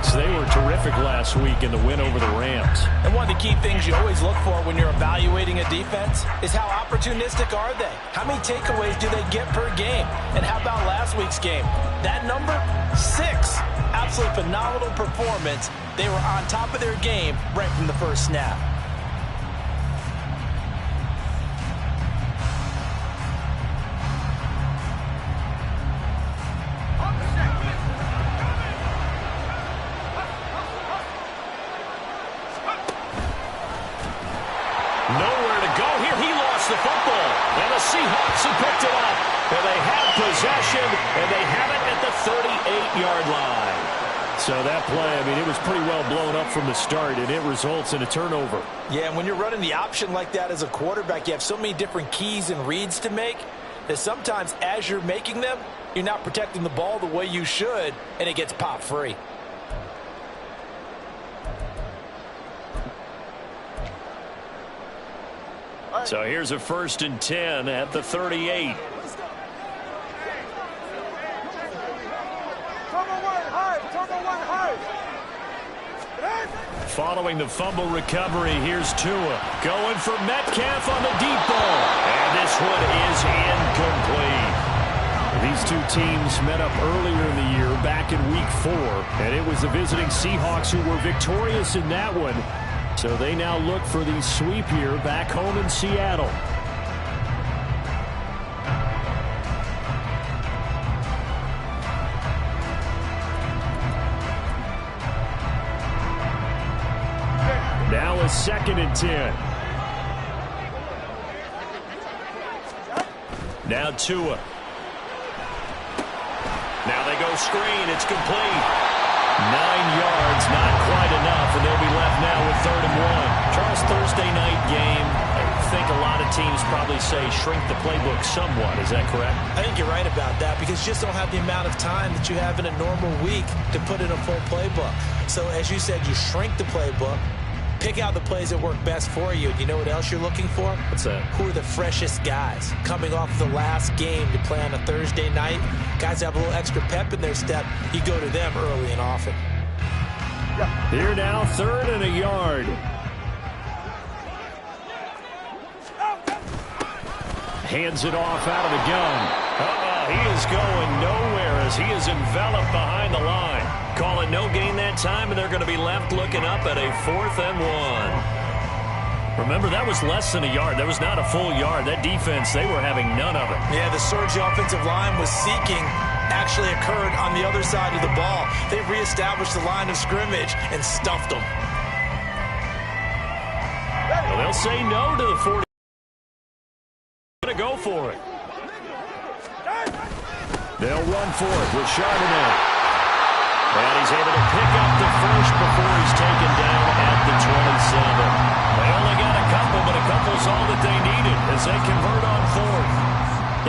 Seahawks, they were terrific last week in the win over the Rams. And one of the key things you always look for when you're evaluating a defense is how opportunistic are they? How many takeaways do they get per game? And how about last week's game? That number, 6. Absolutely phenomenal performance. They were on top of their game right from the first snap. Nowhere to go here. He lost the football. And the Seahawks have picked it up. And they have possession, and they have it at the 38-yard line. So that play, I mean, it was pretty well blown up from the start, and it results in a turnover. Yeah, and when you're running the option like that as a quarterback, you have so many different keys and reads to make that sometimes as you're making them, you're not protecting the ball the way you should, and it gets popped free. So here's a 1st and 10 at the 38. Following the fumble recovery, here's Tua. Going for Metcalf on the deep ball. And this one is incomplete. These two teams met up earlier in the year, back in Week 4. And it was the visiting Seahawks who were victorious in that one. So they now look for the sweep here back home in Seattle. Now a 2nd and 10. Now Tua. Now they go screen. It's complete. 9 yards, not quite enough, and they'll be left now with 3rd and 1. Charles, Thursday night game, I think a lot of teams probably say shrink the playbook somewhat. Is that correct? I think you're right about that because you just don't have the amount of time that you have in a normal week to put in a full playbook. So as you said, you shrink the playbook, pick out the plays that work best for you. You know what else you're looking for? What's that? Who are the freshest guys coming off the last game to play on a Thursday night? Guys have a little extra pep in their step. You go to them early and often. Here now, 3rd and a yard. Hands it off out of the gun. He is going nowhere as he is enveloped behind the line. Call it no gain that time, and they're going to be left looking up at a 4th and 1. Remember, that was less than a yard. That was not a full yard. That defense, they were having none of it. Yeah, the surge the offensive line was seeking actually occurred on the other side of the ball. They reestablished the line of scrimmage and stuffed them. Well, they'll say no to the 40. Going to go for it. They'll run for it with Charbonnet. And he's able to pick up the first before he's taken down at the 27. They only got a couple, but a couple's all that they needed as they convert on 4th.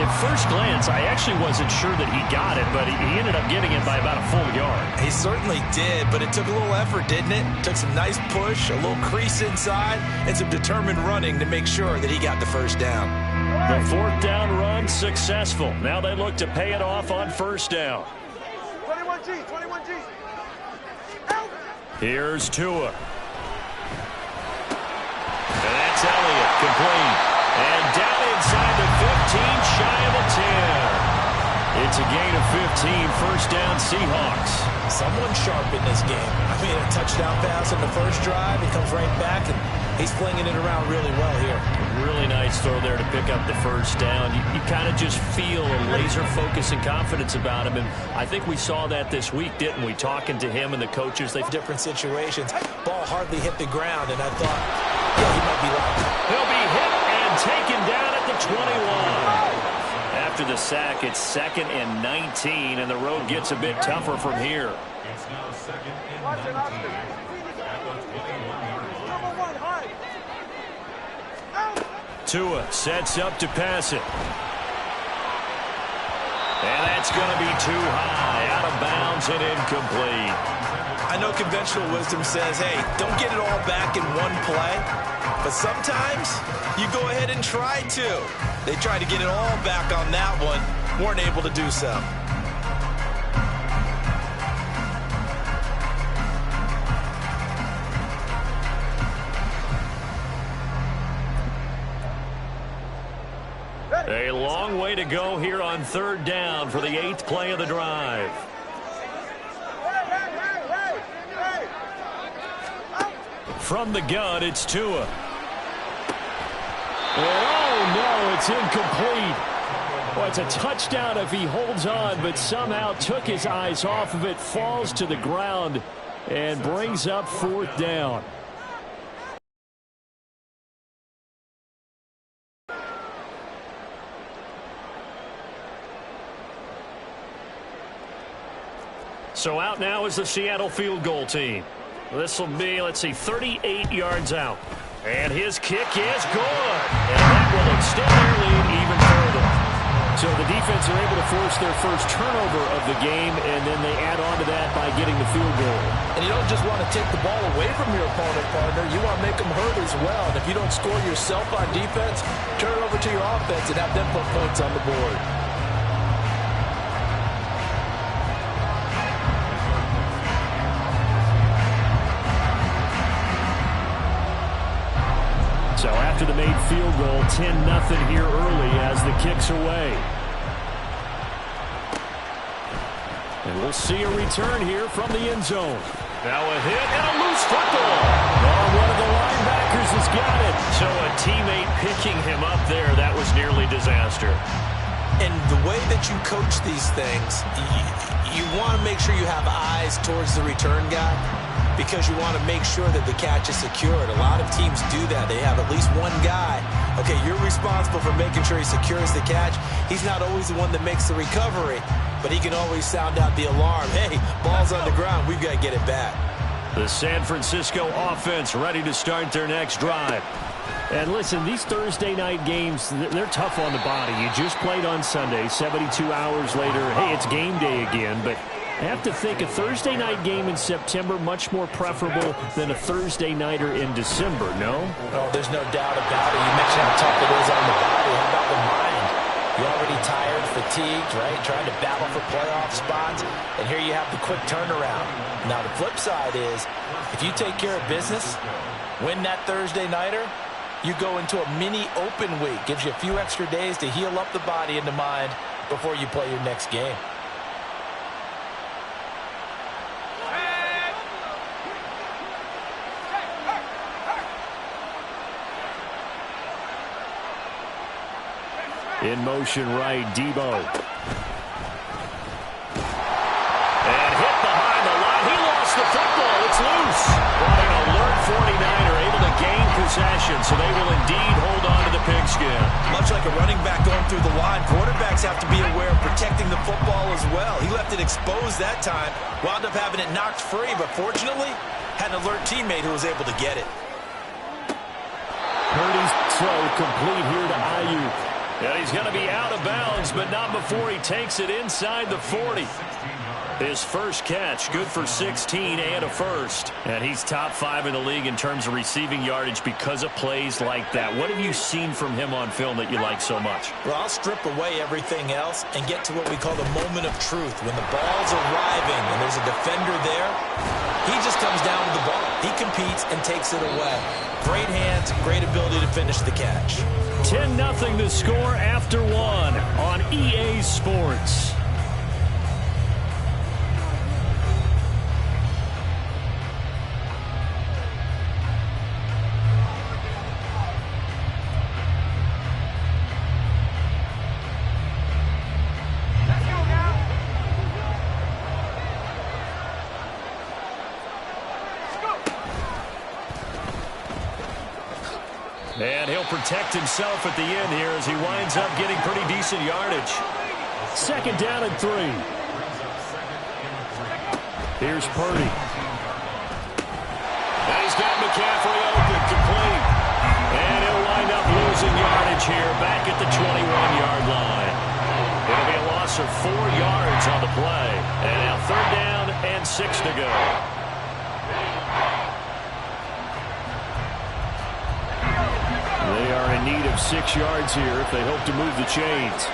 At first glance, I actually wasn't sure that he got it, but he ended up getting it by about a full yard. He certainly did, but it took a little effort, didn't it? Took some nice push, a little crease inside, and some determined running to make sure that he got the first down. The 4th down run successful. Now they look to pay it off on 1st down. 21G, 21G. Here's Tua. And that's Elliott, complete. And down inside the 15, shy of the 10. It's a gain of 15, 1st down Seahawks. Someone sharp in this game. I mean, a touchdown pass on the first drive. He comes right back, and he's flinging it around really well here. Really nice throw there to pick up the 1st down. You kind of just feel a laser focus and confidence about him, and I think we saw that this week, didn't we? Talking to him and the coaches. They've different situations. Ball hardly hit the ground, and I thought, yeah, he might be live. He'll be hit and taken down at the 21. After the sack, it's 2nd and 19, and the road gets a bit tougher from here. It's now 2nd and 19. Tua sets up to pass it. And that's going to be too high, out of bounds and incomplete. I know conventional wisdom says, hey, don't get it all back in one play. But sometimes you go ahead and try to. They tried to get it all back on that one. Weren't able to do so. long way to go here on third down for the 8th play of the drive. From the gun, it's Tua. And oh, no, it's incomplete. Well, it's a touchdown if he holds on, but somehow took his eyes off of it, falls to the ground, and brings up 4th down. So out now is the Seattle field goal team. This will be, let's see, 38 yards out. And his kick is good. And that will extend their lead even further. So the defense are able to force their first turnover of the game, and then they add on to that by getting the field goal. And you don't just want to take the ball away from your opponent, partner. You want to make them hurt as well. And if you don't score yourself on defense, turn it over to your offense and have them put points on the board. So after the made field goal, 10-0 here early as the kick's away. And we'll see a return here from the end zone. Now a hit and a loose football. Oh, one of the linebackers has got it. So a teammate picking him up there, that was nearly disaster. And the way that you coach these things, you want to make sure you have eyes towards the return guy, because you want to make sure that the catch is secured. A lot of teams do that. They have at least one guy. Okay, you're responsible for making sure he secures the catch. He's not always the one that makes the recovery, but he can always sound out the alarm. Hey, ball's on the ground. We've got to get it back. The San Francisco offense ready to start their next drive. And listen, these Thursday night games, they're tough on the body. You just played on Sunday, 72 hours later. Hey, it's game day again, but I have to think a Thursday night game in September much more preferable than a Thursday nighter in December, no? Oh, there's no doubt about it. You mentioned how tough it is on the body. How about the mind? You're already tired, fatigued, right? Trying to battle for playoff spots. And here you have the quick turnaround. Now, the flip side is, if you take care of business, win that Thursday nighter, you go into a mini open week. Gives you a few extra days to heal up the body and the mind before you play your next game. In motion right, Debo. And hit behind the line. He lost the football. It's loose. But an alert 49er able to gain possession, so they will indeed hold on to the pigskin. Much like a running back going through the line, quarterbacks have to be aware of protecting the football as well. He left it exposed that time, wound up having it knocked free, but fortunately, had an alert teammate who was able to get it. Purdy's throw complete here to Ayuk. And he's going to be out of bounds, but not before he takes it inside the 40. His first catch, good for 16 and a first. And he's top 5 in the league in terms of receiving yardage because of plays like that. What have you seen from him on film that you like so much? Well, I'll strip away everything else and get to what we call the moment of truth. When the ball's arriving and there's a defender there, he just comes down to the ball. He competes and takes it away. Great hands, great ability to finish the catch. 10-0 the score after one on EA Sports. And he'll protect himself at the end here as he winds up getting pretty decent yardage. 2nd down and 3. Here's Purdy. And he's got McCaffrey open, complete. And he'll wind up losing yardage here back at the 21-yard line. It'll be a loss of 4 yards on the play. And now 3rd down and 6 to go. They are in need of 6 yards here if they hope to move the chains.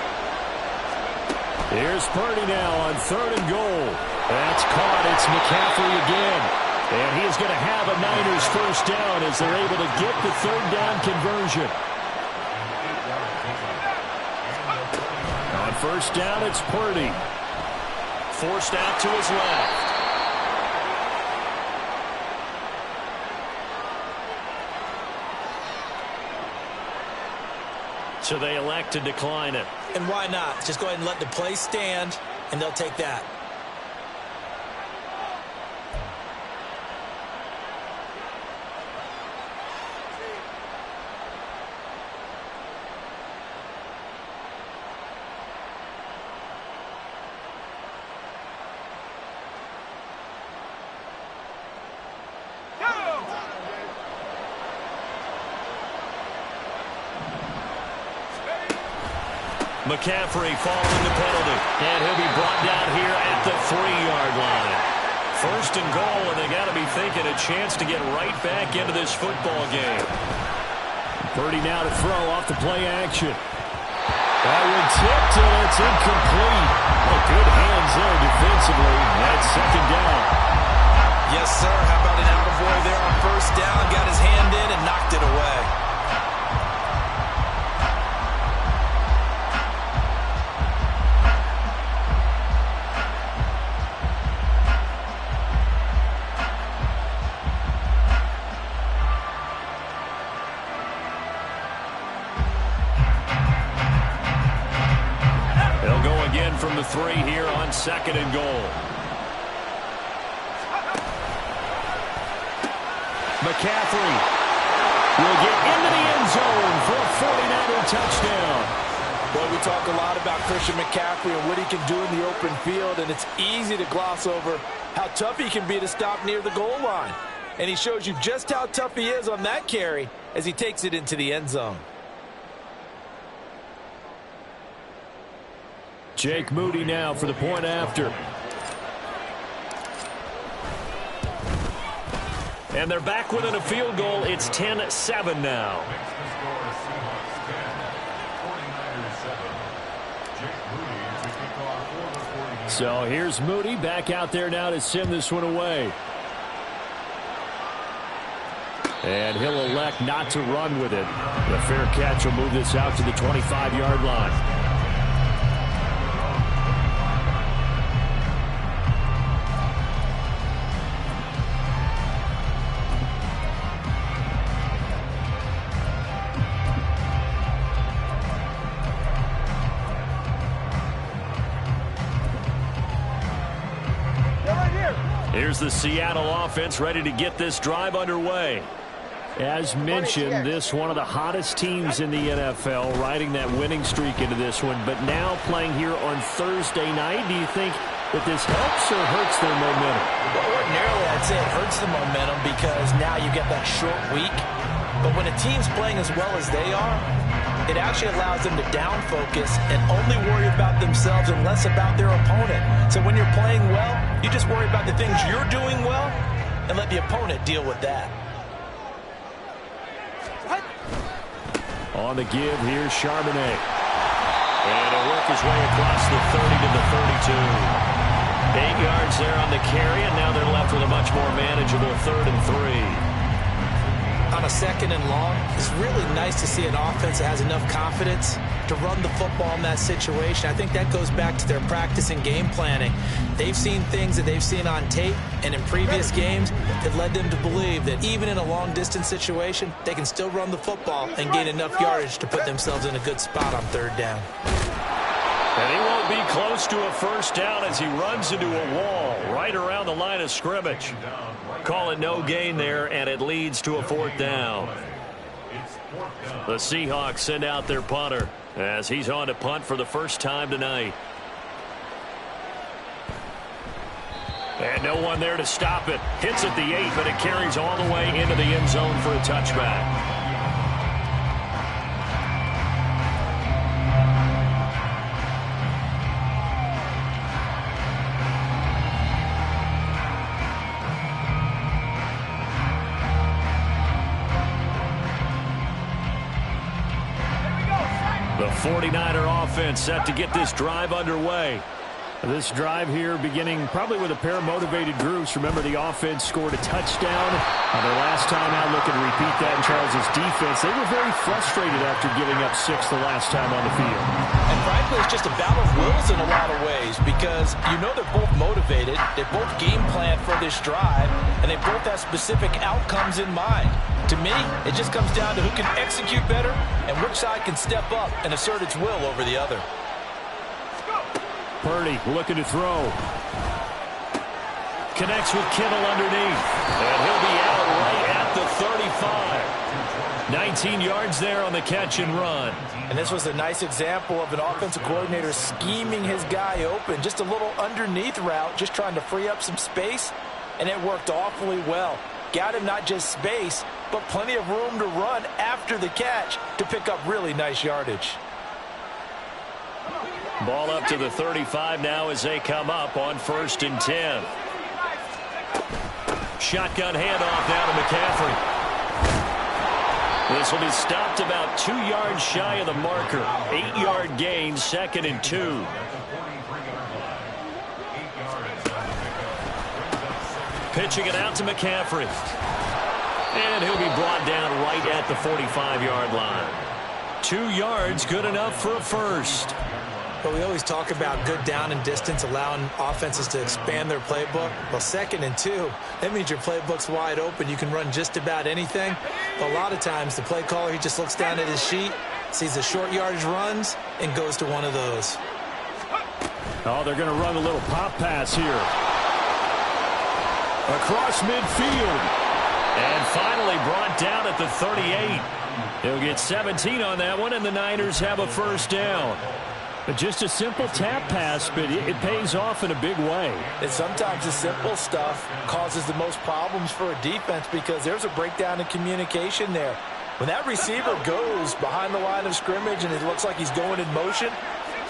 Here's Purdy now on 3rd and goal. That's caught. It's McCaffrey again. And he is going to have a Niners first down as they're able to get the 3rd down conversion. first down, it's Purdy. Forced out to his left. So they elect to decline it. And why not? Just go ahead and let the play stand, and they'll take that. McCaffrey following the penalty. And he'll be brought down here at the 3-yard line. First and goal, and they got to be thinking a chance to get right back into this football game. Purdy now to throw off the play action. That one tipped, and it's incomplete. Well, good hands there defensively. That's second down. Yes, sir. How about an attaboy there on first down? Got his hand in and knocked it away. From the 3 here on second and goal. McCaffrey will get into the end zone for a 49er touchdown. Boy, we talk a lot about Christian McCaffrey and what he can do in the open field, and it's easy to gloss over how tough he can be to stop near the goal line. And he shows you just how tough he is on that carry as he takes it into the end zone. Jake Moody now for the point after. And they're back within a field goal. It's 10-7 now. So here's Moody back out there now to send this one away. And he'll elect not to run with it. The fair catch will move this out to the 25-yard line. Here's the Seattle offense ready to get this drive underway. As mentioned, this one of the hottest teams in the NFL, riding that winning streak into this one, but now playing here on Thursday night. Do you think that this helps or hurts their momentum? Well, ordinarily, I'd say it hurts the momentum because now you get that short week. But when a team's playing as well as they are, it actually allows them to down focus and only worry about themselves and less about their opponent. So when you're playing well, you just worry about the things you're doing well and let the opponent deal with that. On the give, here's Charbonnet. And he'll work his way across the 30 to the 32. 8 yards there on the carry, and now they're left with a much more manageable 3rd and 3. On a second and long, it's really nice to see an offense that has enough confidence to run the football in that situation. I think that goes back to their practice and game planning. They've seen things that they've seen on tape and in previous games that led them to believe that even in a long-distance situation, they can still run the football and gain enough yardage to put themselves in a good spot on 3rd down. And he won't be close to a first down as he runs into a wall right around the line of scrimmage. Call it no gain there, and it leads to a 4th down. The Seahawks send out their punter as he's on to punt for the first time tonight. And no one there to stop it. Hits at the 8, but it carries all the way into the end zone for a touchback. The 49er offense set to get this drive underway. This drive here beginning probably with a pair of motivated groups. Remember, the offense scored a touchdown their last time out. Looking to repeat that in Charles' defense. They were very frustrated after giving up 6 the last time on the field. And frankly, it's just a battle of wills in a lot of ways because you know they're both motivated. They both game plan for this drive, and they both have specific outcomes in mind. To me, it just comes down to who can execute better and which side can step up and assert its will over the other. Purdy looking to throw. Connects with Kittle underneath. And he'll be out right at the 35. 19 yards there on the catch and run. And this was a nice example of an offensive coordinator scheming his guy open. Just a little underneath route, just trying to free up some space. And it worked awfully well. Got him not just space, but plenty of room to run after the catch to pick up really nice yardage. Ball up to the 35 now as they come up on 1st and 10. Shotgun handoff now to McCaffrey. This will be stopped about 2 yards shy of the marker. 8-yard gain, 2nd and 2. Pitching it out to McCaffrey. And he'll be brought down right at the 45-yard line. 2 yards, good enough for a first. But we always talk about good down and distance, allowing offenses to expand their playbook. Well, 2nd and 2, that means your playbook's wide open. You can run just about anything. But a lot of times, the play caller, he just looks down at his sheet, sees the short yardage runs, and goes to one of those. Oh, they're going to run a little pop pass here. Across midfield. And finally brought down at the 38. He'll get 17 on that one, and the Niners have a first down. Just a simple tap pass, but it pays off in a big way. And sometimes the simple stuff causes the most problems for a defense because there's a breakdown in communication there. When that receiver goes behind the line of scrimmage and it looks like he's going in motion,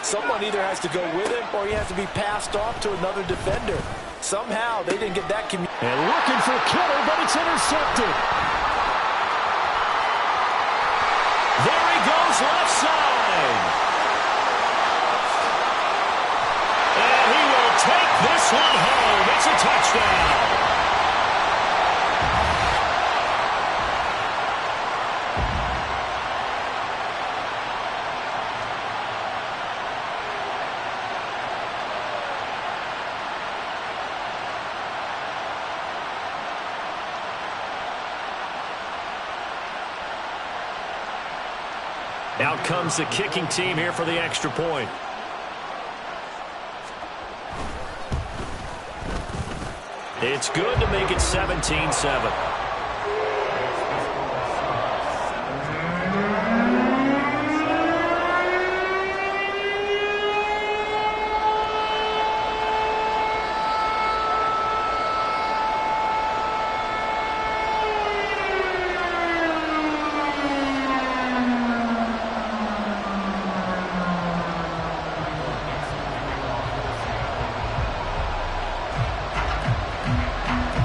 someone either has to go with him or he has to be passed off to another defender. Somehow they didn't get that communication. And looking for Kittle, but it's intercepted. There he goes, left side. Take this one home. It's a touchdown. Out comes the kicking team here for the extra point. It's good to make it 17-7.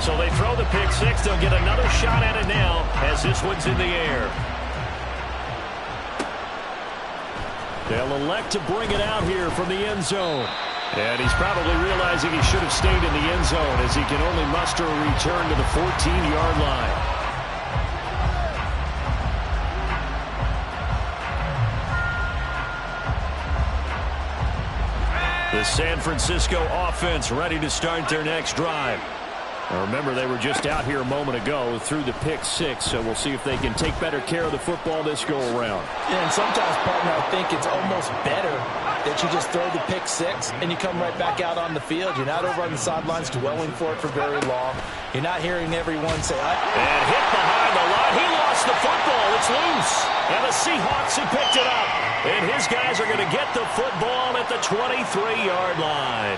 So they throw the pick six. They'll get another shot at it now as this one's in the air. They'll elect to bring it out here from the end zone. And he's probably realizing he should have stayed in the end zone as he can only muster a return to the 14-yard line. The San Francisco offense ready to start their next drive. Now remember, they were just out here a moment ago through the pick six, so we'll see if they can take better care of the football this go-around. Yeah, and sometimes, partner, I think it's almost better that you just throw the pick six and you come right back out on the field. You're not over on the sidelines dwelling for it for very long. You're not hearing everyone say, and hit behind the line. He lost the football. It's loose. And the Seahawks have picked it up. And his guys are going to get the football at the 23-yard line.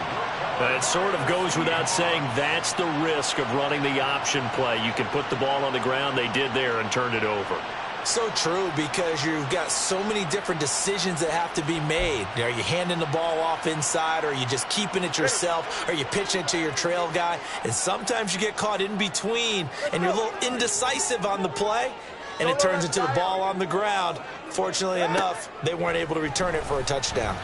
It sort of goes without saying that's the risk of running the option play. You can put the ball on the ground. They did there and turned it over. So true, because you've got so many different decisions that have to be made. Are you handing the ball off inside, or are you just keeping it yourself? Are you pitching it to your trail guy? And sometimes you get caught in between, and you're a little indecisive on the play, and it turns into the ball on the ground. Fortunately enough, they weren't able to return it for a touchdown.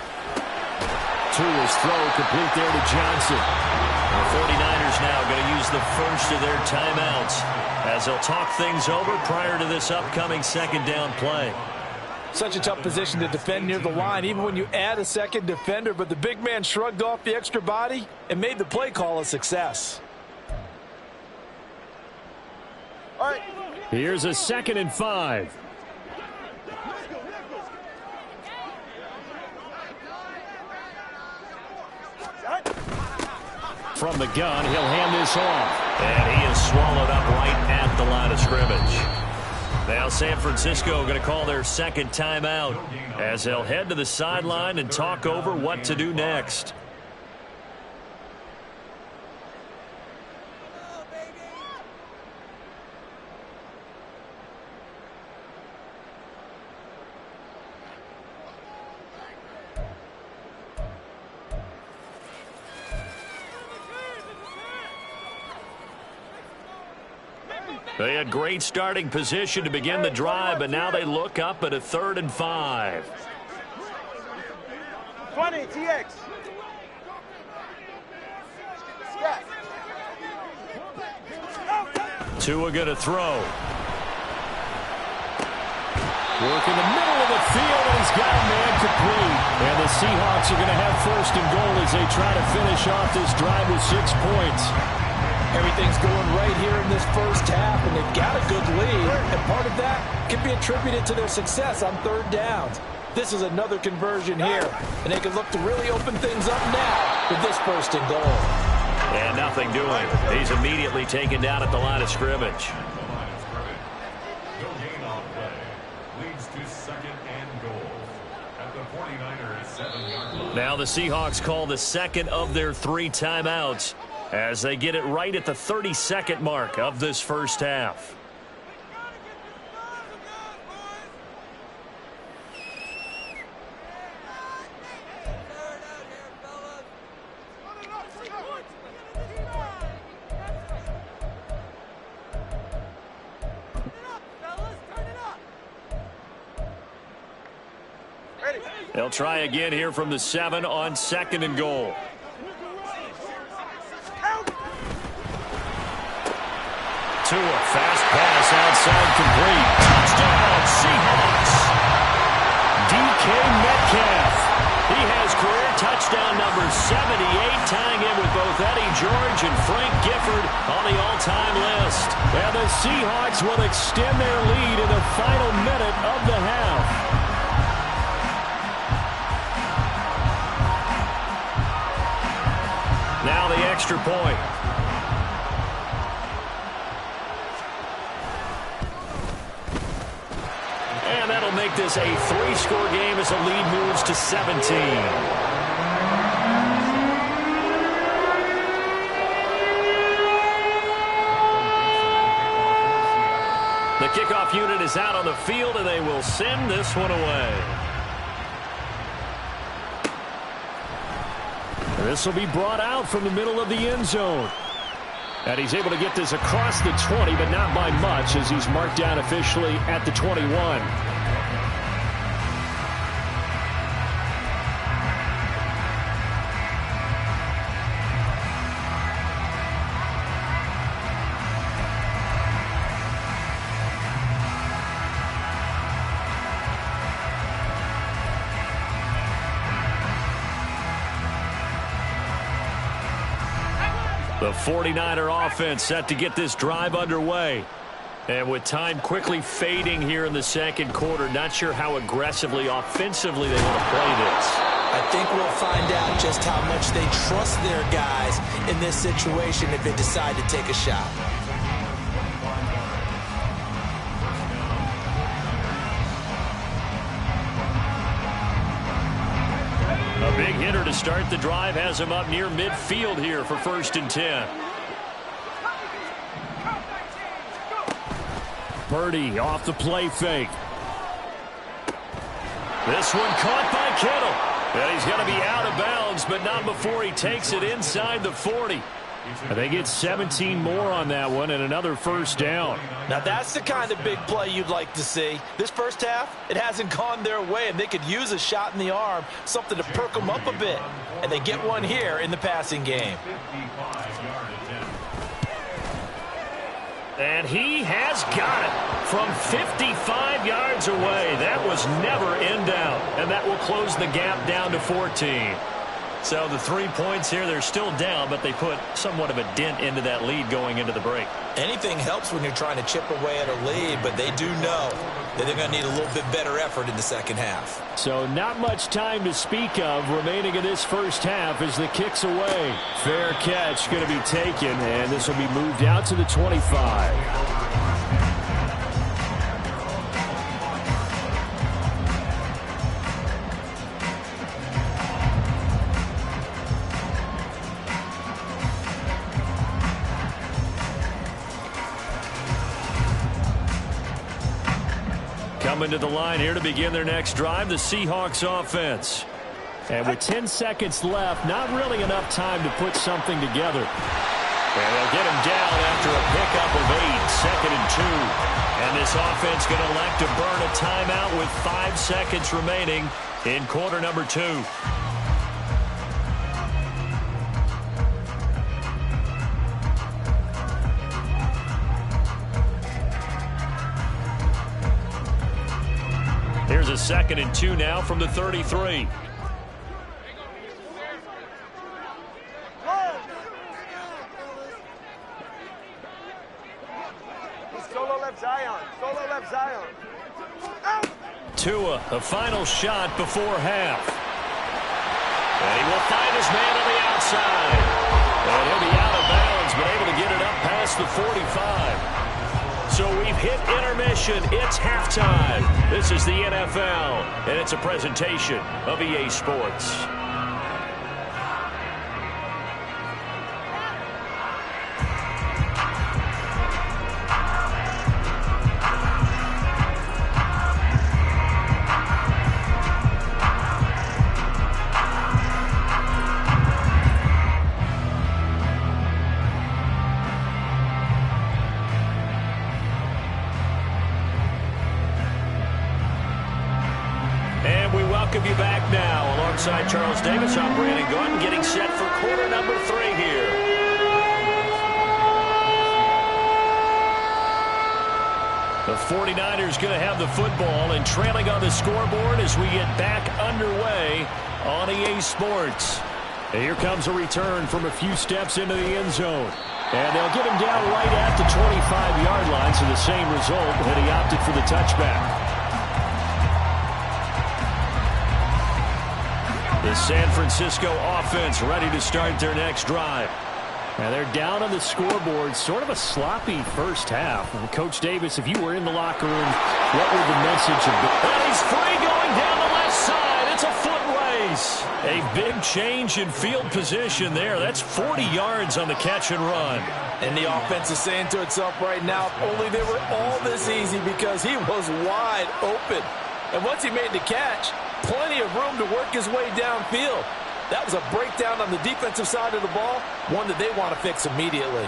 Tua's throw complete there to Johnson. The 49ers now going to use the first of their timeouts as they'll talk things over prior to this upcoming second down play. Such a tough position to defend near the line, even when you add a second defender, but the big man shrugged off the extra body and made the play call a success. All right. Here's a 2nd and 5. From the gun, he'll hand this off. And he is swallowed up right at the line of scrimmage. Now San Francisco going to call their second timeout as they'll head to the sideline and talk over what to do next. They had great starting position to begin the drive, but now they look up at a 3rd and 5. 20, TX. Scat. Tua going to throw. Work in the middle of the field, and he's got a man complete. And the Seahawks are going to have 1st and goal as they try to finish off this drive with 6 points. Everything's going right here in this first half, and they've got a good lead. And part of that can be attributed to their success on 3rd downs. This is another conversion here, and they can look to really open things up now with this 1st and goal. And nothing doing. He's immediately taken down at the line of scrimmage. No gain on play. Leads to 2nd and goal at the 49ers 7-yard line. Now the Seahawks call the 2nd of their 3 timeouts as they get it right at the 32nd mark of this first half. They'll try again here from the 7 on 2nd and goal. Tua, fast pass outside complete. Touchdown, Seahawks. DK Metcalf. He has career touchdown number 78, tying in with both Eddie George and Frank Gifford on the all-time list. And the Seahawks will extend their lead in the final minute of the half. Now the extra point. And that'll make this a 3-score game as the lead moves to 17. The kickoff unit is out on the field, and they will send this one away. This will be brought out from the middle of the end zone. And he's able to get this across the 20, but not by much, as he's marked down officially at the 21. The 49er offense set to get this drive underway. And with time quickly fading here in the second quarter, not sure how aggressively, offensively they want to play this. I think we'll find out just how much they trust their guys in this situation if they decide to take a shot. A big hitter to start the drive has him up near midfield here for 1st and 10. Purdy off the play fake. This one caught by Kittle. And he's going to be out of bounds, but not before he takes it inside the 40. And they get 17 more on that one and another 1st down. Now that's the kind of big play you'd like to see. This first half, it hasn't gone their way, and they could use a shot in the arm, something to perk them up a bit. and they get one here in the passing game. 55-yard attempt. And he has got it from 55 yards away. That was never in doubt. And that will close the gap down to 14. So the 3 points here, they're still down, but they put somewhat of a dent into that lead going into the break. Anything helps when you're trying to chip away at a lead, but they do know that they're going to need a little bit better effort in the second half. So not much time to speak of remaining in this first half as the kick's away. Fair catch going to be taken, and this will be moved out to the 25. Coming to the line here to begin their next drive, the Seahawks offense. And with 10 seconds left, not really enough time to put something together. And they'll get him down after a pickup of 8, 2nd and 2. And this offense going to elect to burn a timeout with 5 seconds remaining in quarter number 2. Here's a 2nd and 2 now from the 33. Solo left Zion. Solo left Zion. Tua, a final shot before half. And he will find his man on the outside. And he'll be out of bounds, but able to get it up past the 45. So we've hit intermission. It's halftime. This is the NFL, and it's a presentation of EA Sports. Welcome you back now. Alongside Charles Davis, I'm Brandon Gaudin, getting set for quarter number 3 here. The 49ers going to have the football and trailing on the scoreboard as we get back underway on EA Sports. And here comes a return from a few steps into the end zone. And they'll get him down right at the 25-yard line, so the same result that he opted for the touchback. The San Francisco offense ready to start their next drive. And they're down on the scoreboard. Sort of a sloppy first half. And Coach Davis, if you were in the locker room, what would the message have been? And he's free going down the left side. It's a foot race. A big change in field position there. That's 40 yards on the catch and run. And the offense is saying to itself right now, if only they were all this easy, because he was wide open. And once he made the catch, plenty of room to work his way downfield. That was a breakdown on the defensive side of the ball, one that they want to fix immediately.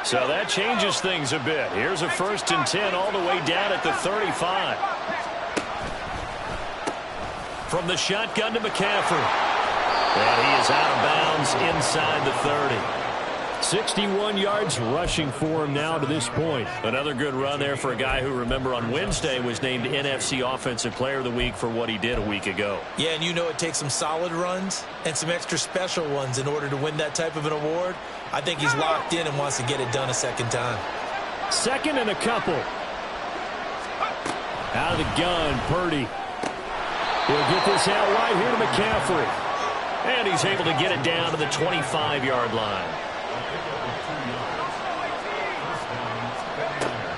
So that changes things a bit. Here's a 1st and 10 all the way down at the 35. From the shotgun to McCaffrey. And he is out of bounds inside the 30. 61 yards rushing for him now to this point. Another good run there for a guy who, remember, on Wednesday was named NFC Offensive Player of the Week for what he did a week ago. Yeah, and you know it takes some solid runs and some extra special ones in order to win that type of an award. I think he's locked in and wants to get it done a second time. 2nd and a couple. Out of the gun, Purdy. He'll get this out right here to McCaffrey. And he's able to get it down to the 25-yard line.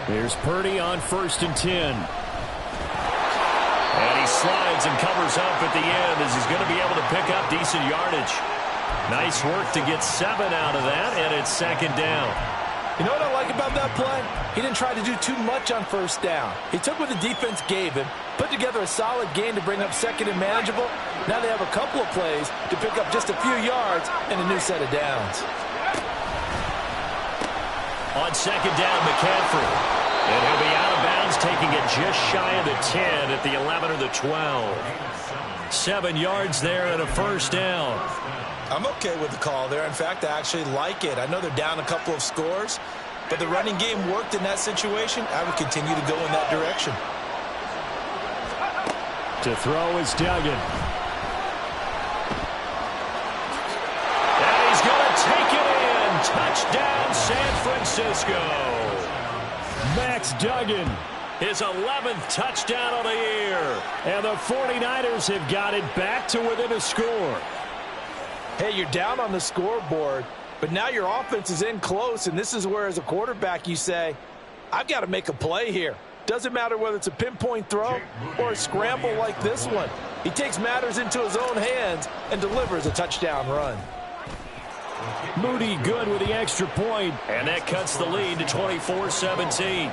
Here's Purdy on 1st and 10. And he slides and covers up at the end as he's going to be able to pick up decent yardage. Nice work to get 7 out of that, and it's 2nd down. You know what I like about that play? He didn't try to do too much on 1st down. He took what the defense gave him, put together a solid game to bring up 2nd and manageable. Now they have a couple of plays to pick up just a few yards and a new set of downs. On 2nd down, McCaffrey. And he'll be out of bounds, taking it just shy of the 10 at the 11 or the 12. 7 yards there and a first down. I'm okay with the call there. In fact, I actually like it. I know they're down a couple of scores, but the running game worked in that situation. I would continue to go in that direction. To throw is Duggan. And he's going to take it in. Touchdown, San Francisco. Max Duggan, his 11th touchdown of the year. And the 49ers have got it back to within a score. Hey, you're down on the scoreboard, but now your offense is in close, and this is where, as a quarterback, you say, I've got to make a play here. Doesn't matter whether it's a pinpoint throw or a scramble like this one. He takes matters into his own hands and delivers a touchdown run. Moody good with the extra point, and that cuts the lead to 24-17.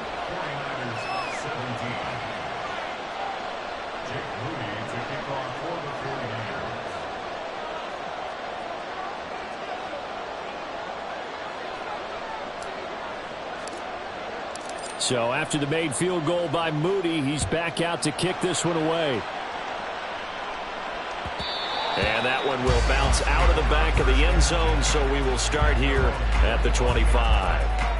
So after the made field goal by Moody, he's back out to kick this one away. And that one will bounce out of the back of the end zone, so we will start here at the 25.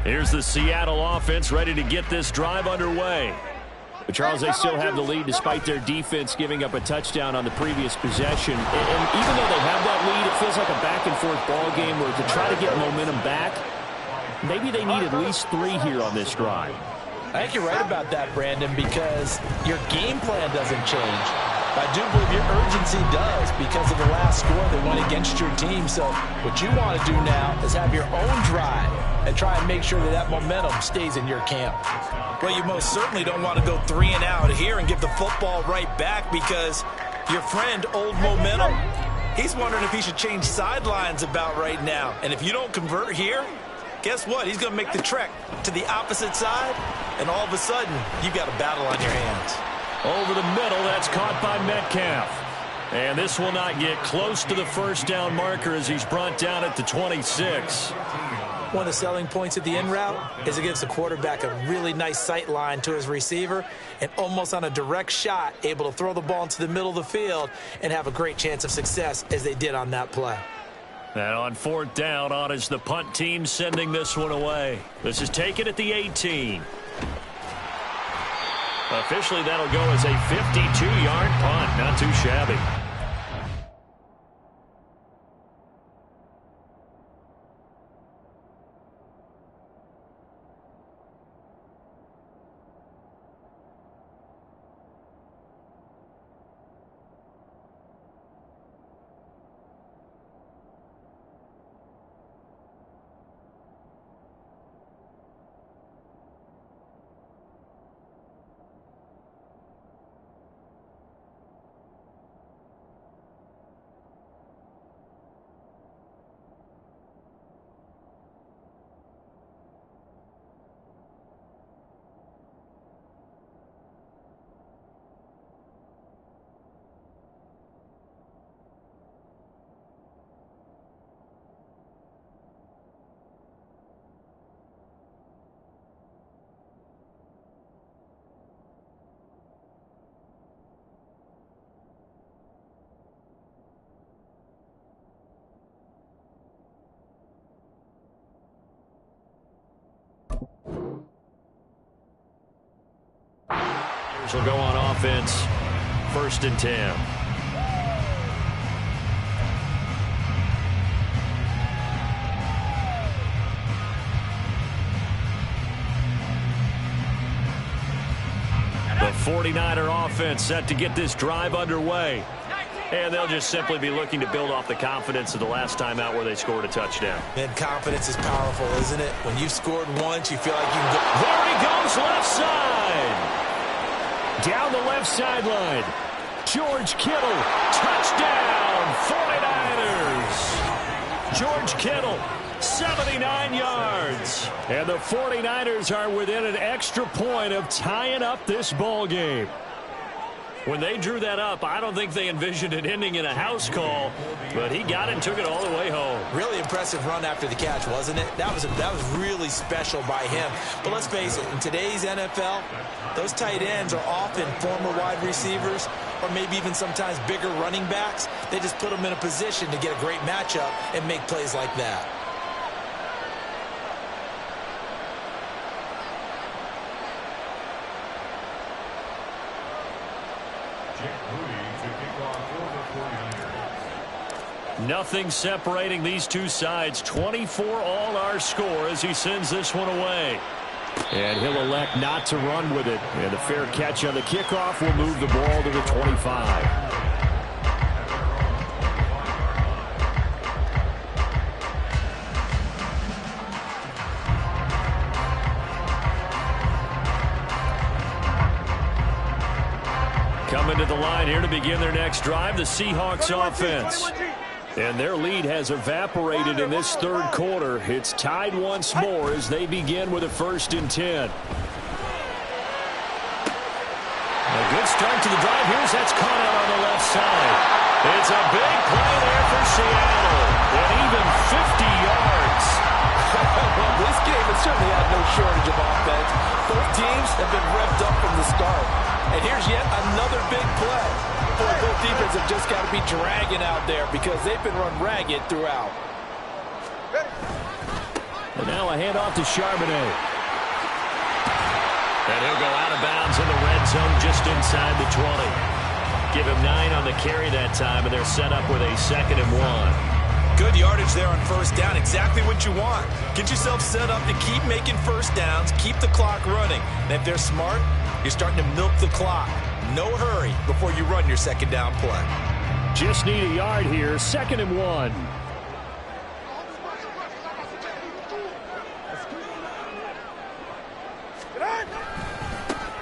Here's the Seattle offense ready to get this drive underway. But Charles, they still have the lead despite their defense giving up a touchdown on the previous possession. And even though they have that lead, it feels like a back-and-forth ball game where to try to get momentum back, maybe they need at least 3 here on this drive. I think you're right about that, Brandon, because your game plan doesn't change. I do believe your urgency does because of the last score that went against your team. So what you want to do now is have your own drive and try and make sure that that momentum stays in your camp. Well, you most certainly don't want to go 3 and out here and give the football right back because your friend, Old Momentum, he's wondering if he should change sidelines about right now. And if you don't convert here, guess what? He's going to make the trek to the opposite side, and all of a sudden, you've got a battle on your hands. Over the middle, that's caught by Metcalf. And this will not get close to the first down marker as he's brought down at the 26. One of the selling points of the in route is it gives the quarterback a really nice sight line to his receiver and almost on a direct shot able to throw the ball into the middle of the field and have a great chance of success as they did on that play. And on 4th down, on is the punt team sending this one away. This is taken at the 18. Officially, that'll go as a 52-yard punt. Not too shabby. Will go on offense, 1st and 10. The 49er offense set to get this drive underway. And they'll just simply be looking to build off the confidence of the last time out where they scored a touchdown. And confidence is powerful, isn't it? When you've scored once, you feel like you can go. There he goes, left side. Down the left sideline. George Kittle, touchdown, 49ers. George Kittle, 79 yards. And the 49ers are within an extra point of tying up this ball game. When they drew that up, I don't think they envisioned it ending in a house call, but he got it and took it all the way home. Really impressive run after the catch, wasn't it? That was really special by him. But let's face it, in today's NFL, those tight ends are often former wide receivers or maybe even sometimes bigger running backs. They just put them in a position to get a great matchup and make plays like that. Nothing separating these two sides. 24 all our score as he sends this one away. And he'll elect not to run with it. And the fair catch on the kickoff will move the ball to the 25. Coming to the line here to begin their next drive, the Seahawks offense. And their lead has evaporated in this third quarter. It's tied once more as they begin with a 1st and 10. A good start to the drive. Here's that's caught out on the left side. It's a big play there for Seattle. And even 50 yards. Well, this game has certainly had no shortage of offense. Both teams have been revved up from the start. And here's yet another big play. Boy, both defenses have just got to be dragging out there because they've been run ragged throughout. And now a handoff to Charbonnet. And he'll go out of bounds in the red zone just inside the 20. Give him 9 on the carry that time, and they're set up with a 2nd and 1. Good yardage there on 1st down. Exactly what you want. Get yourself set up to keep making 1st downs, keep the clock running. And if they're smart, you're starting to milk the clock. No hurry before you run your 2nd down play. Just need a yard here. 2nd and 1.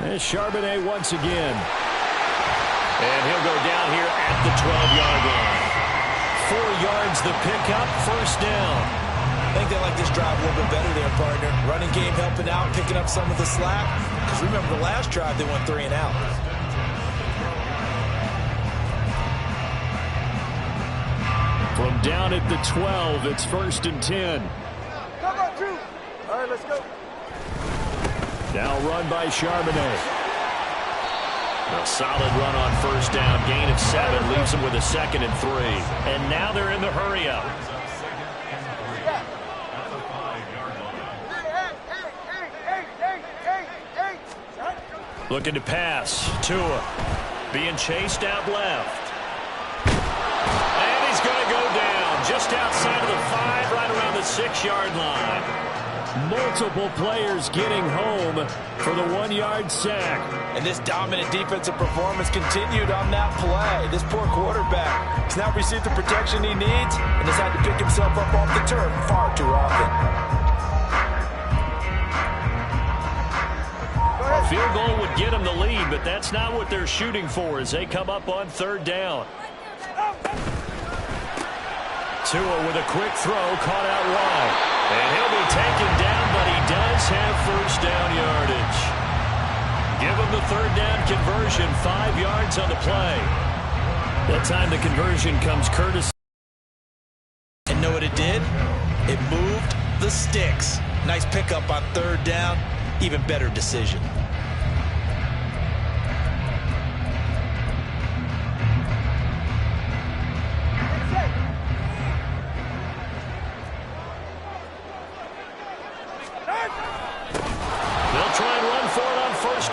There's Charbonnet once again. And he'll go down here at the 12-yard line. 4 yards the pickup, 1st down. I think they like this drive a little bit better there, partner. Running game helping out, picking up some of the slack. Because remember, the last drive they went 3 and out. From down at the 12, it's 1st and 10. Come on, Drew. All right, let's go. Now run by Charbonnet. A solid run on 1st down. Gain of 7 leaves them with a 2nd and 3. And now they're in the hurry-up. Looking to pass. Tua being chased out left. And he's going to go down just outside of the 5, right around the 6-yard line. Multiple players getting home for the 1-yard sack. And this dominant defensive performance continued on that play. This poor quarterback has now received the protection he needs and has had to pick himself up off the turf far too often. Field goal would get them the lead, but that's not what they're shooting for as they come up on 3rd down. Tua with a quick throw, caught out wide. And he'll be taken down, but he does have 1st down yardage. Give him the 3rd down conversion, 5 yards on the play. That time the conversion comes courtesy. And know what it did? It moved the sticks. Nice pickup on 3rd down. Even better decision.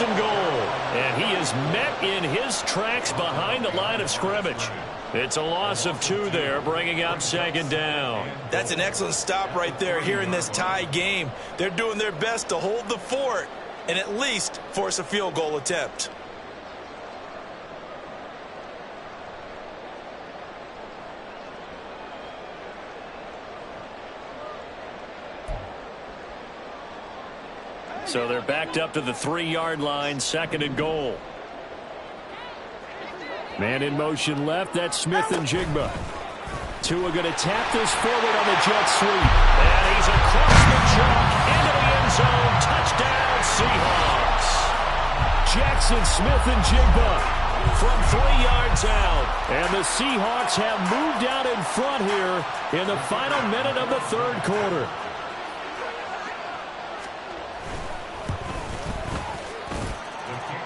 And goal. And he is met in his tracks behind the line of scrimmage. It's a loss of 2 there, bringing up 2nd down. That's an excellent stop right there here in this tie game. They're doing their best to hold the fort and at least force a field goal attempt. So they're backed up to the 3-yard line, 2nd and goal. Man in motion left, that's Smith and Jigba. Tua going to tap this forward on the jet sweep. And he's across the chalk into the end zone. Touchdown, Seahawks. Jackson Smith-Njigba from 3 yards out. And the Seahawks have moved out in front here in the final minute of the third quarter.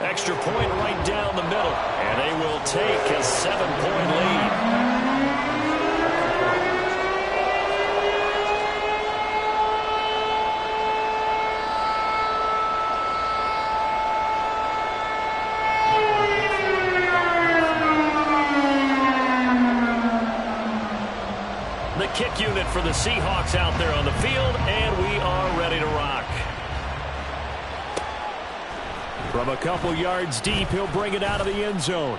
Extra point right down the middle. And they will take a 7-point lead. The kick unit for the Seahawks out there on the field, and we are ready to rock. From a couple yards deep, he'll bring it out of the end zone.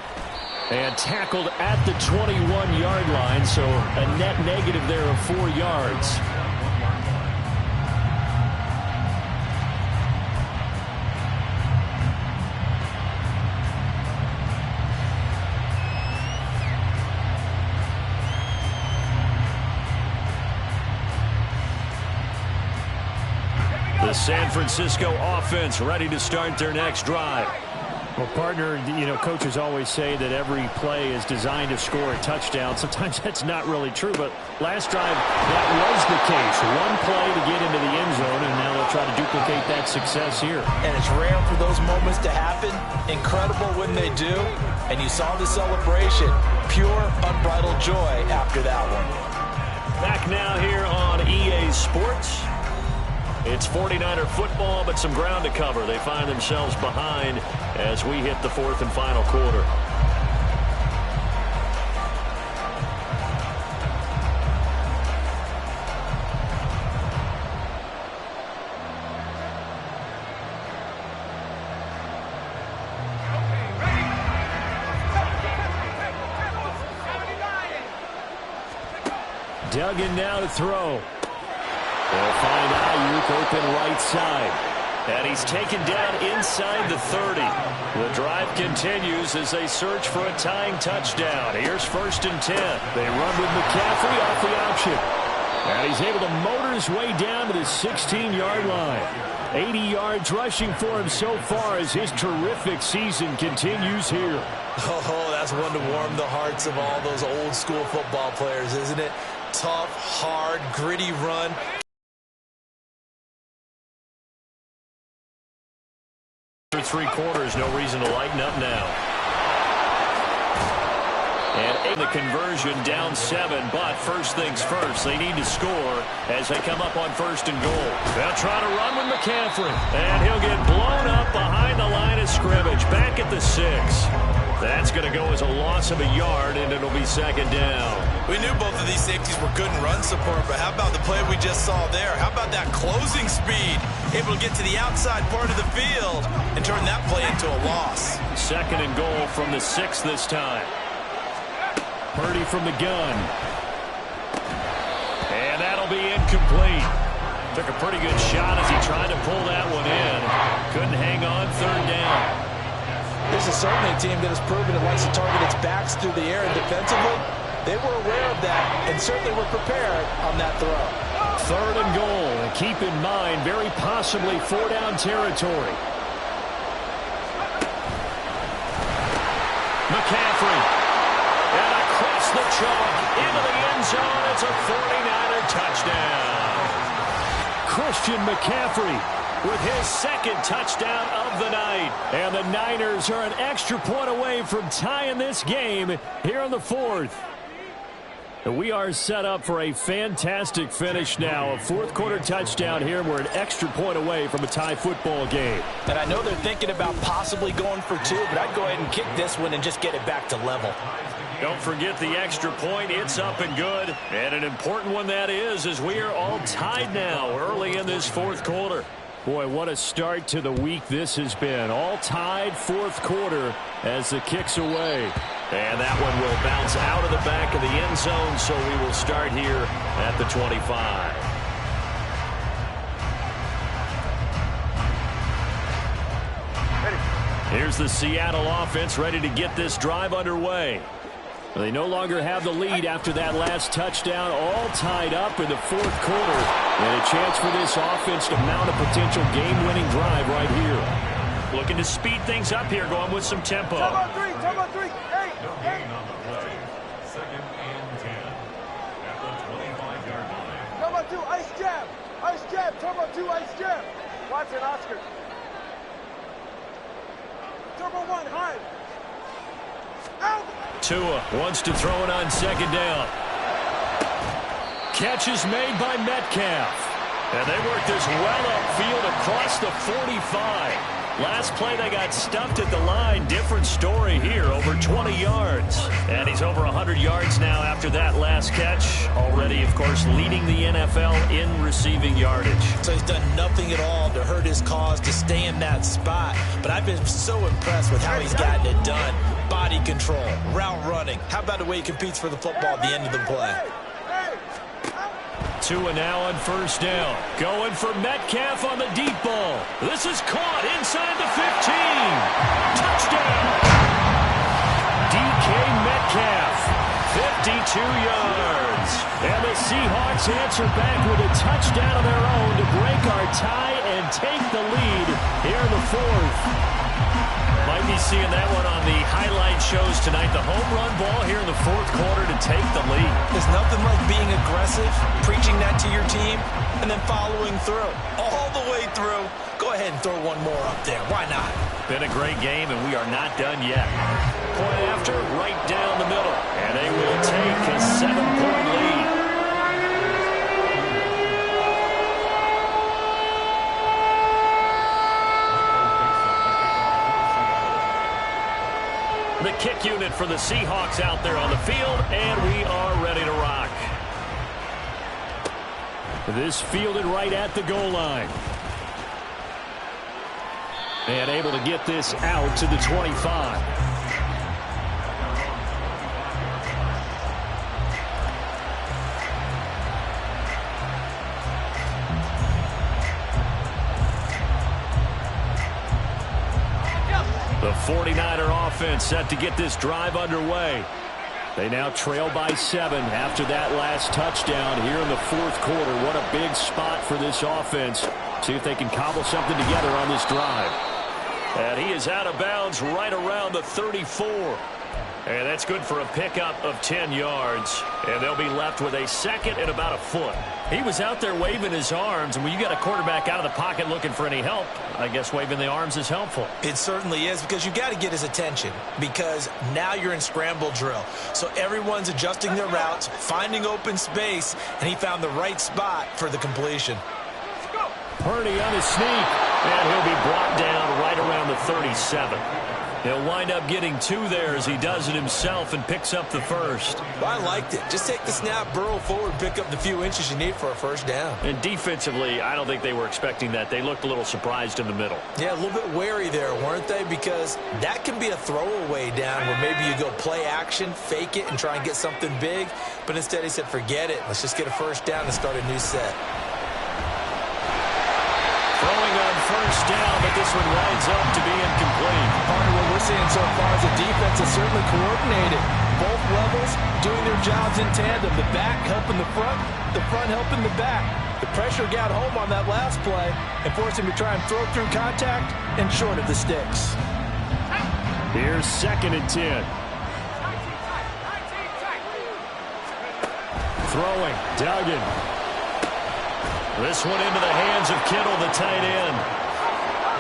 And tackled at the 21-yard line, so a net negative there of 4 yards. The San Francisco offense ready to start their next drive. Well, partner, you know, coaches always say that every play is designed to score a touchdown. Sometimes that's not really true, but last drive, that was the case. One play to get into the end zone, and now they'll try to duplicate that success here. And it's rare for those moments to happen. Incredible when they do. And you saw the celebration. Pure, unbridled joy after that one. Back now here on EA Sports. It's 49er football, but some ground to cover. They find themselves behind as we hit the fourth and final quarter. Duggan now to throw. They'll find Ayuk open right side. And he's taken down inside the 30. The drive continues as they search for a tying touchdown. Here's 1st and 10. They run with McCaffrey off the option. And he's able to motor his way down to the 16-yard line. 80 yards rushing for him so far as his terrific season continues here. Oh, that's one to warm the hearts of all those old school football players, isn't it? Tough, hard, gritty run. For 3 quarters, no reason to lighten up now. And the conversion down 7, but first things first, they need to score as they come up on 1st and goal. They'll try to run with McCaffrey, and he'll get blown up behind the line of scrimmage, back at the 6. That's going to go as a loss of a yard, and it'll be 2nd down. We knew both of these safeties were good in run support, but how about the play we just saw there? How about that closing speed? Able to get to the outside part of the field and turn that play into a loss. 2nd and goal from the 6 this time. Purdy from the gun. And that'll be incomplete. Took a pretty good shot as he tried to pull that one in. Couldn't hang on, 3rd down. This is certainly a team that has proven it likes to target its backs through the air and defensively. They were aware of that and certainly were prepared on that throw. 3rd and goal. And keep in mind, very possibly 4-down territory. McCaffrey. And across the chalk into the end zone. It's a 49er touchdown. Christian McCaffrey with his 2nd touchdown of the night. And the Niners are an extra point away from tying this game here in the 4th. We are set up for a fantastic finish now. A 4th quarter touchdown here. We're an extra point away from a tie football game. And I know they're thinking about possibly going for 2, but I'd go ahead and kick this one and just get it back to level. Don't forget the extra point. It's up and good. And an important one that is, as we are all tied now early in this 4th quarter. Boy, what a start to the week this has been. All tied 4th quarter as the kick's away. And that one will bounce out of the back of the end zone, so we will start here at the 25. Here's the Seattle offense ready to get this drive underway. They no longer have the lead after that last touchdown, all tied up in the fourth quarter. And a chance for this offense to mount a potential game-winning drive right here. Looking to speed things up here, going with some tempo. Time on three, hey, No gain on the play. 2nd and 10 at the 25-yard line. Time on two, ice jab, time on two, ice jab. Watson, Oscar. Turbo one, high. Out. Tua wants to throw it on 2nd down. Catch is made by Metcalf. And they work this well upfield across the 45. Last play, they got stuffed at the line. Different story here, over 20 yards. And he's over 100 yards now after that last catch. Already, of course, leading the NFL in receiving yardage. So he's done nothing at all to hurt his cause, to stay in that spot. But I've been so impressed with how he's gotten it done. Body control, route running. How about the way he competes for the football at the end of the play? Tua now on 1st down. Going for Metcalf on the deep ball. This is caught inside the 15. Touchdown. DK Metcalf, 52 yards. And the Seahawks answer back with a touchdown of their own to break our tie and take the lead here in the 4th. Might be seeing that one on the highlight shows tonight. The home run ball here in the 4th quarter to take the lead. There's nothing like being aggressive, preaching that to your team, and then following through. All the way through. Go ahead and throw one more up there. Why not? Been a great game, and we are not done yet. Point after, right down the middle. And they will take a 7-point lead. The kick unit for the Seahawks out there on the field, and we are ready to rock. This fielded right at the goal line. And able to get this out to the 25. The 49er offense set to get this drive underway. They now trail by 7 after that last touchdown here in the 4th quarter. What a big spot for this offense. See if they can cobble something together on this drive. And he is out of bounds right around the 34. And that's good for a pickup of 10 yards. And they'll be left with a 2nd and about a foot. He was out there waving his arms, and when you got a quarterback out of the pocket looking for any help, I guess waving the arms is helpful. It certainly is, because you got to get his attention, because now you're in scramble drill. So everyone's adjusting their routes, finding open space, and he found the right spot for the completion. Purdy on his sneak, and he'll be brought down right around the 37. He'll wind up getting 2 there as he does it himself and picks up the 1st. Well, I liked it. Just take the snap, burrow forward, pick up the few inches you need for a 1st down. And defensively, I don't think they were expecting that. They looked a little surprised in the middle. Yeah, a little bit wary there, weren't they? Because that can be a throwaway down where maybe you go play action, fake it, and try and get something big. But instead he said, forget it. Let's just get a 1st down and start a new set. Throwing on 1st down, but this one winds up to be incomplete. Part of what we're seeing so far is the defense is certainly coordinated. Both levels doing their jobs in tandem. The back helping the front helping the back. The pressure got home on that last play and forced him to try and throw through contact and short of the sticks. Here's 2nd and 10. Throwing, Duggan. This one into the hands of Kittle, the tight end.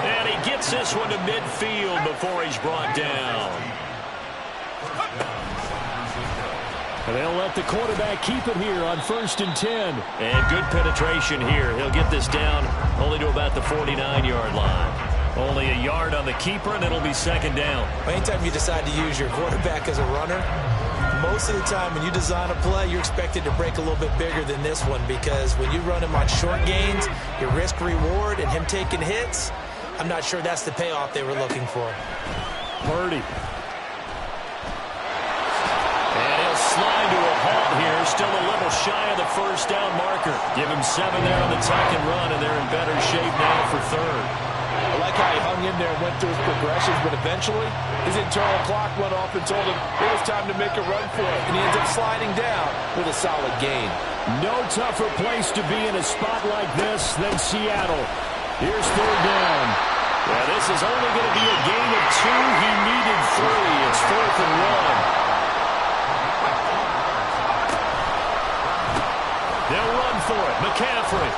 And he gets this one to midfield before he's brought down. And they'll let the quarterback keep it here on 1st and 10. And good penetration here. He'll get this down only to about the 49-yard line. Only a yard on the keeper, and it'll be 2nd down. Anytime you decide to use your quarterback as a runner, most of the time when you design a play, you're expected to break a little bit bigger than this one, because when you run him on short gains, your risk-reward and him taking hits, I'm not sure that's the payoff they were looking for. Purdy. And he'll slide to a halt here, still a little shy of the 1st down marker. Give him 7 there on the tuck and run, and they're in better shape now for 3rd. I like how he hung in there and went through his progressions, but eventually his internal clock went off and told him it was time to make a run for it, and he ends up sliding down with a solid gain. No tougher place to be in a spot like this than Seattle. Here's third down. Yeah, this is only going to be a gain of 2. He needed 3. It's 4th and 1. They'll run for it. McCaffrey.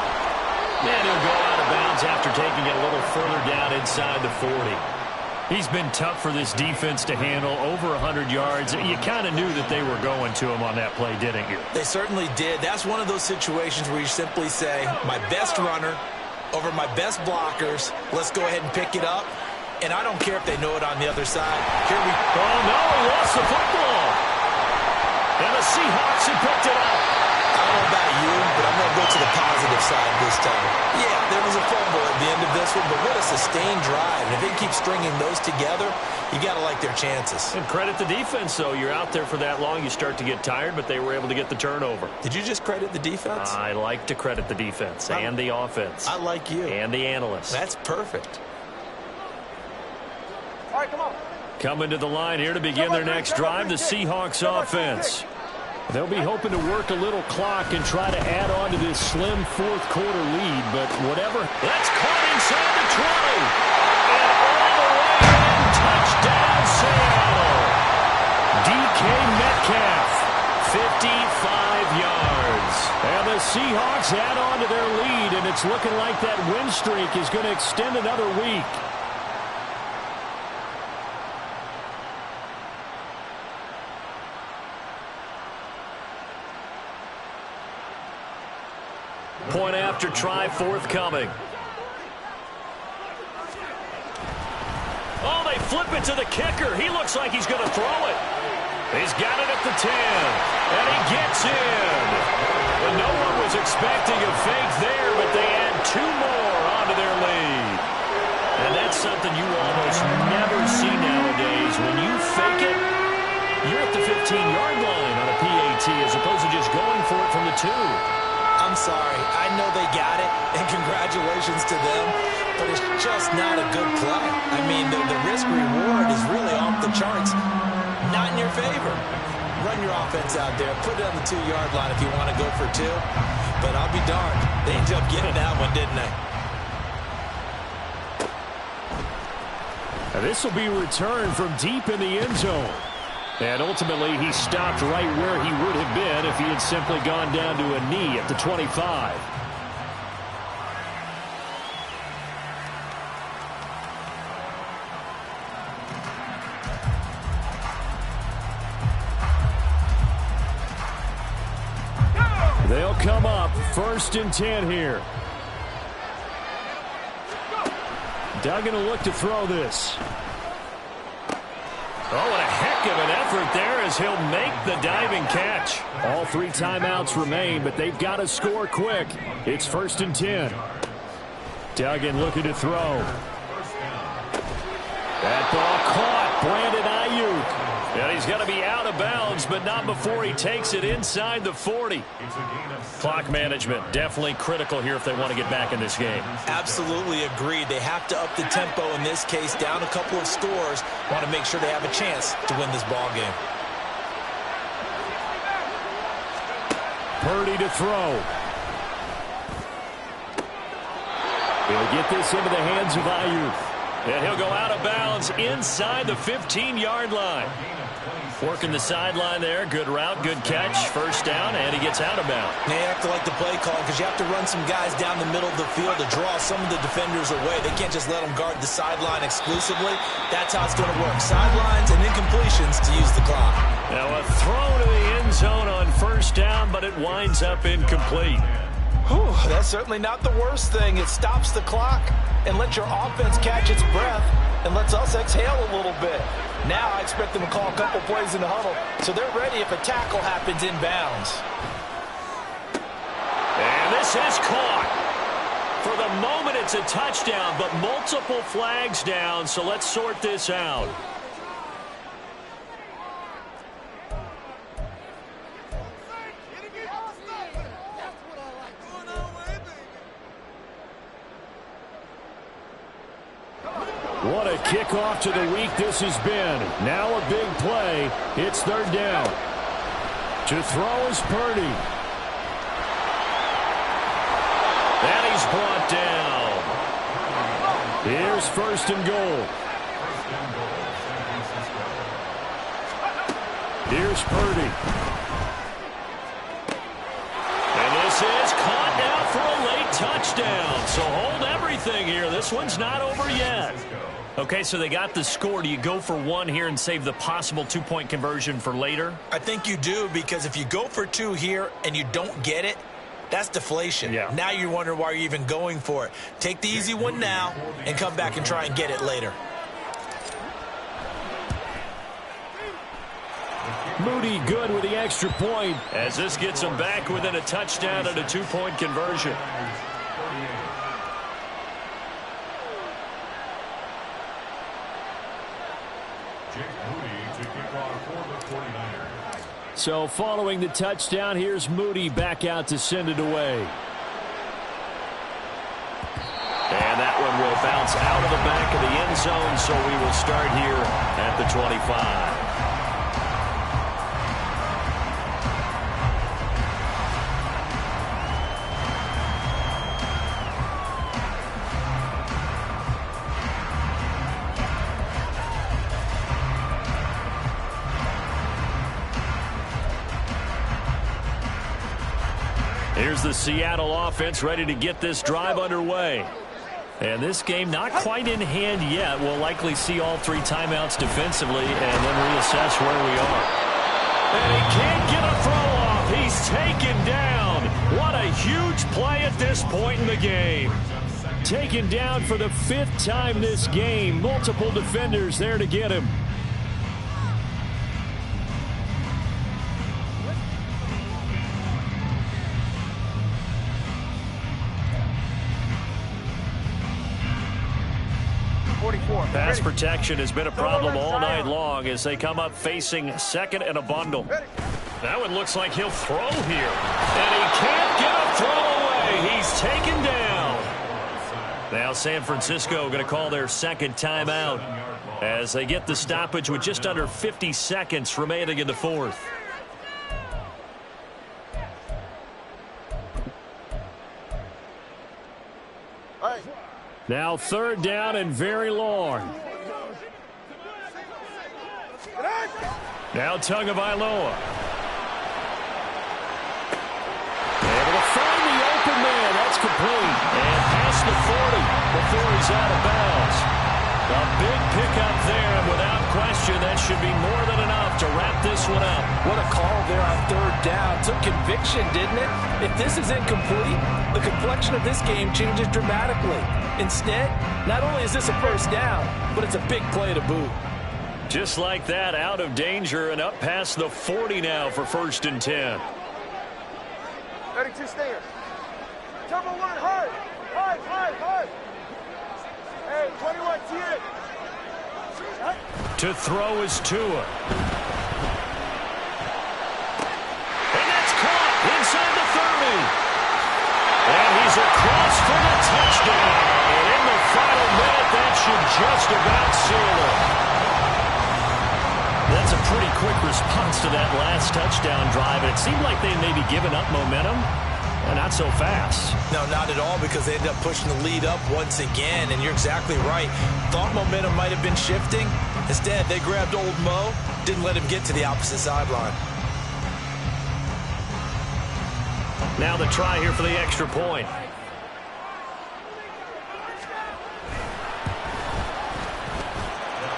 And he'll go out of bounds after taking it a little further down inside the 40. He's been tough for this defense to handle, over 100 yards. You kind of knew that they were going to him on that play, didn't you? They certainly did. That's one of those situations where you simply say, my best runner over my best blockers. Let's go ahead and pick it up. And I don't care if they know it on the other side. Here we go. Oh, no, he lost the football. And the Seahawks have picked it up. I don't know about you, but I'm going to go to the positive side this time. Yeah, there was a fumble at the end of this one, but what a sustained drive. And if they keep stringing those together, you got to like their chances. And credit the defense, though. You're out there for that long, you start to get tired, but they were able to get the turnover. Did you just credit the defense? I like to credit the defense and the offense. I like you. And the analysts. That's perfect. All right, come on. Coming to the line here to begin their next drive, the Seahawks offense. They'll be hoping to work a little clock and try to add on to this slim fourth-quarter lead, but whatever. That's caught inside the 20. And all the way in, touchdown Seattle. DK Metcalf, 55 yards. And the Seahawks add on to their lead, and it's looking like that win streak is going to extend another week. Point after try forthcoming. Oh, they flip it to the kicker. He looks like he's going to throw it. He's got it at the 10. And he gets in. And no one was expecting a fake there, but they add 2 more onto their lead. And that's something you almost never see nowadays. When you fake it, you're at the 15-yard line on a PAT as opposed to just going for it from the 2. I'm sorry. I know they got it, and congratulations to them, but it's just not a good play. I mean, the risk-reward is really off the charts. Not in your favor. Run your offense out there. Put it on the 2-yard line if you want to go for 2. But I'll be darned. They ended up getting that one, didn't they? This will be returned from deep in the end zone. And ultimately, he stopped right where he would have been if he had simply gone down to a knee at the 25. They'll come up 1st and 10 here. Duggan will look to throw this. Oh, and a heck of an effort there as he'll make the diving catch. All 3 timeouts remain, but they've got to score quick. It's 1st and 10. Duggan looking to throw. That ball caught. Brandon Ayuk. And he's got to be out of bounds, but not before he takes it inside the 40. Clock management definitely critical here if they want to get back in this game. Absolutely agreed. They have to up the tempo in this case, down a couple of scores. Want to make sure they have a chance to win this ball game. Purdy to throw. He'll get this into the hands of Ayuk. And he'll go out of bounds inside the 15-yard line. Working the sideline there. Good route, good catch. First down, and he gets out of bounds. They have to like the play call because you have to run some guys down the middle of the field to draw some of the defenders away. They can't just let them guard the sideline exclusively. That's how it's going to work. Sidelines and incompletions to use the clock. Now a throw to the end zone on first down, but it winds up incomplete. Whew, that's certainly not the worst thing. It stops the clock and lets your offense catch its breath and lets us exhale a little bit. Now I expect them to call a couple plays in the huddle, so they're ready if a tackle happens inbounds. And this is caught. For the moment, it's a touchdown, but multiple flags down, so let's sort this out. What a kickoff to the week this has been. Now a big play. It's third down. To throw is Purdy. And he's brought down. Here's first and goal. Here's Purdy. And this is caught now for a late touchdown. So hold everything here. This one's not over yet. Okay, so they got the score. Do you go for one here and save the possible two-point conversion for later? I think you do, because if you go for two here and you don't get it, that's deflation. Yeah. Now you wonder why you're even going for it. Take the easy one now and come back and try and get it later. Moody good with the extra point as this gets him back within a touchdown and a two-point conversion. So following the touchdown, here's Moody back out to send it away. And that one will bounce out of the back of the end zone, so we will start here at the 25. Here's the Seattle offense ready to get this drive underway. And this game not quite in hand yet. We'll likely see all three timeouts defensively and then reassess where we are. And he can't get a throw off. He's taken down. What a huge play at this point in the game. Taken down for the 5th time this game. Multiple defenders there to get him. Pass protection has been a problem all night long as they come up facing second and a bundle. That one looks like he'll throw here. And he can't get a throw away. He's taken down. Now San Francisco going to call their second timeout as they get the stoppage with just under 50 seconds remaining in the fourth. Now third down and very long. Now Tagovailoa. Able to find the open man. That's complete. And past the 40 before he's out of bounds. A big pickup there, and without question, that should be more than enough to wrap this one up. What a call there on third down. Took conviction, didn't it? If this is incomplete, the complexion of this game changes dramatically. Instead, not only is this a first down, but it's a big play to boot. Just like that, out of danger and up past the 40 now for 1st and 10. 32 stairs. Turbo 1, hard. Hard. Hey, 21, see it. To throw is Tua. And that's caught inside the 30. And he's across for the touchdown. And in the final minute, that should just about seal it. That's a pretty quick response to that last touchdown drive. It seemed like they may be giving up momentum. Not so fast. No, not at all, because they ended up pushing the lead up once again, and you're exactly right. Thought momentum might have been shifting. Instead, they grabbed old Mo, didn't let him get to the opposite sideline. Now the try here for the extra point.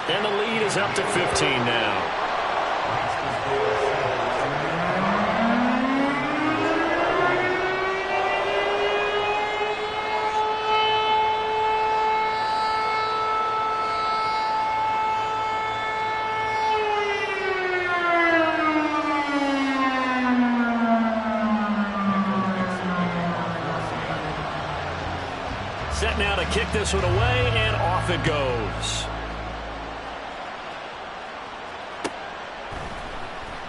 And the lead is up to 15 now. Set now to kick this one away, and off it goes.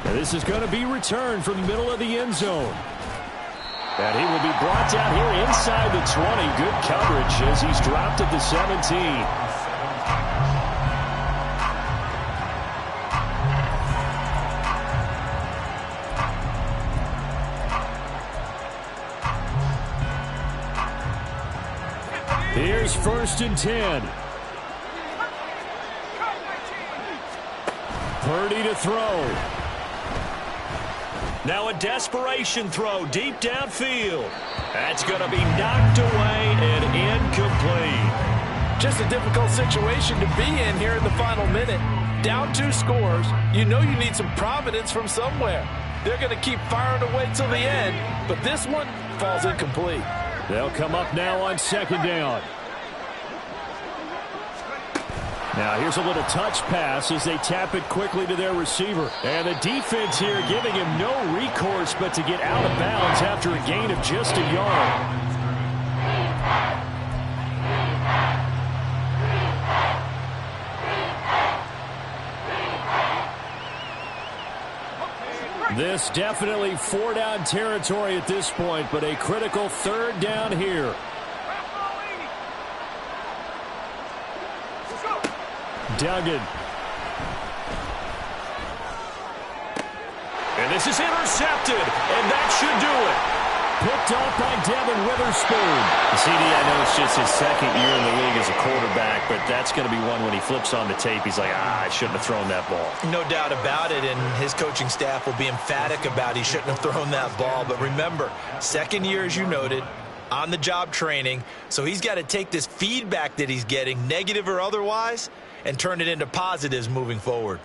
And this is going to be returned from the middle of the end zone. And he will be brought down here inside the 20. Good coverage as he's dropped at the 17. Here's 1st and 10. Purdy to throw. Now a desperation throw deep downfield. That's going to be knocked away and incomplete. Just a difficult situation to be in here in the final minute. Down 2 scores. You know you need some providence from somewhere. They're going to keep firing away till the end, but this one falls incomplete. They'll come up now on 2nd down. Now here's a little touch pass as they tap it quickly to their receiver. And the defense here giving him no recourse but to get out of bounds after a gain of just a yard. This definitely 4-down territory at this point, but a critical 3rd down here. Duggan. And this is intercepted, and that should do it. Picked off by Devin Witherspoon. CD, I know it's just his 2nd year in the league as a quarterback, but that's going to be one when he flips on the tape. He's like, I shouldn't have thrown that ball. No doubt about it, and his coaching staff will be emphatic about he shouldn't have thrown that ball. But remember, 2nd year, as you noted, on-the-job training, so he's got to take this feedback that he's getting, negative or otherwise, and turn it into positives moving forward.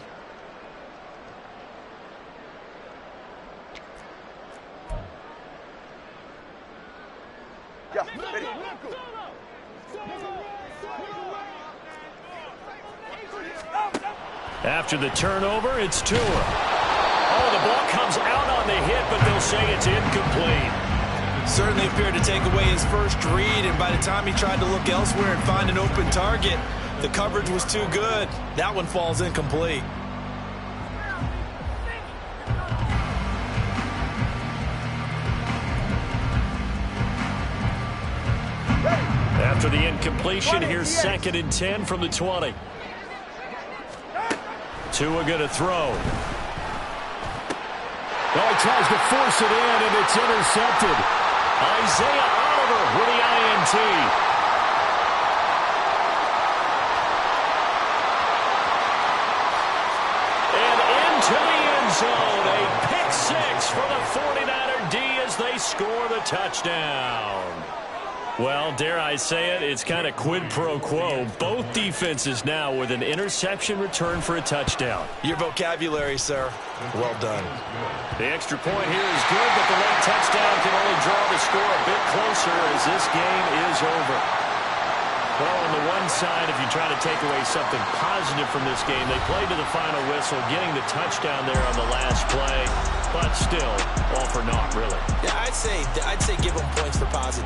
After the turnover, it's Tua. Oh, the ball comes out on the hit, but they'll say it's incomplete. Certainly appeared to take away his first read, and by the time he tried to look elsewhere and find an open target, the coverage was too good. That one falls incomplete. After the incompletion, here's 2nd and 10 from the 20. Tua going to throw. Oh, he tries to force it in, and it's intercepted. Isaiah Oliver with the INT. And into the end zone. A pick 6 for the 49er D as they score the touchdown. Well, dare I say it, it's kind of quid pro quo. Both defenses now with an interception return for a touchdown. Your vocabulary, sir. Well done. The extra point here is good, but the late touchdown can only draw the score a bit closer as this game is over. Well, on the one side, if you try to take away something positive from this game, they played to the final whistle, getting the touchdown there on the last play, but still, all for naught, really. Yeah, I'd say give them points for positive.